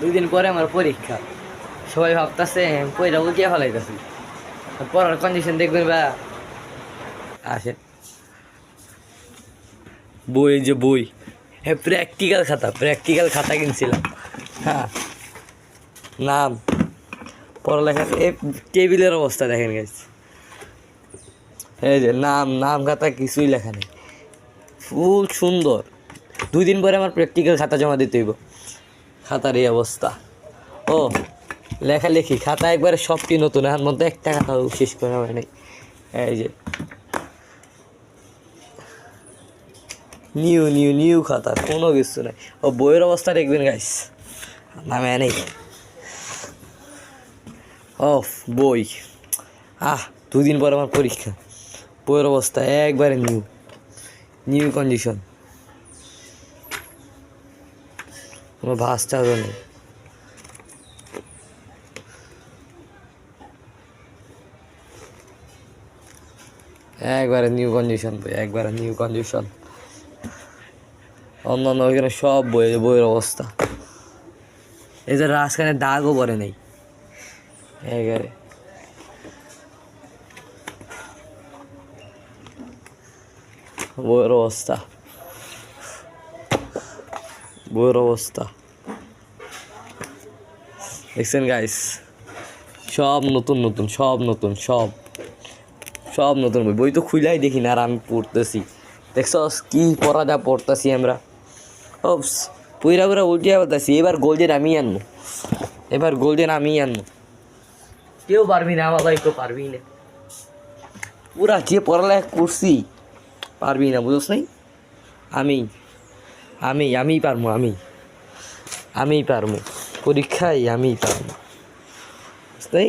দুই দিন পরে আমার পরীক্ষা। সবাই ভাবতেছে পয়রা উল্টিয়ে ফেলাইতেছি। পড়ার কন্ডিশন দেখবেন বা আসে বই, যে বই, হ্যাঁ প্র্যাকটিক্যাল খাতা কিনছিলাম। হ্যাঁ, নাম পড়ালেখার টেবিলের অবস্থা দেখেন গেছে। এই যে নাম খাতা কিছুই লেখা নেই, ফুল সুন্দর। 2 দিন পরে আমার প্র্যাকটিক্যাল খাতা জমা দিতে হইব। খাতার এই অবস্থা। ও লেখালেখি খাতা একবারে সবটি নতুন, এখন মধ্যে একটা খাতা শেষ করা হয় নাই। এই যে নিউ খাতা, কোনো কিছু নাই। ও বইয়ের অবস্থা দেখবেন গাইস, নামে নেই। অফ বই, 2 দিন পর আমার পরীক্ষা। বইয়ের অবস্থা একবারে নিউ কন্ডিশন, কোনো ভাস চাঁদও নেই। একবারে নিউ কন্ডিশন বই, একবারে নিউ কন্ডিশন। অন্যান্য ওইখানে সব বইয়ের অবস্থা। এই যে রাজখানে দাগও পরে নেই একবারে। বইয়ের অবস্থা দেখছেন গাইস, সব নতুন বই তো খুলাই দেখি না, আর আমি পড়তেছি। দেখছস কি পড়তেছি আমরা। পুরা উল্টিয়া বলতেছি। এবার গোল্ডেন আমি আনবো। কেউ পারবি না বাবা, কেউ পারবি না। পুরা যে পড়ালেখা করছি পারবি না, বুঝছ নাই? আমি পারবো, আমি পারবো পরীক্ষায়, আমি পারবো, বুঝতে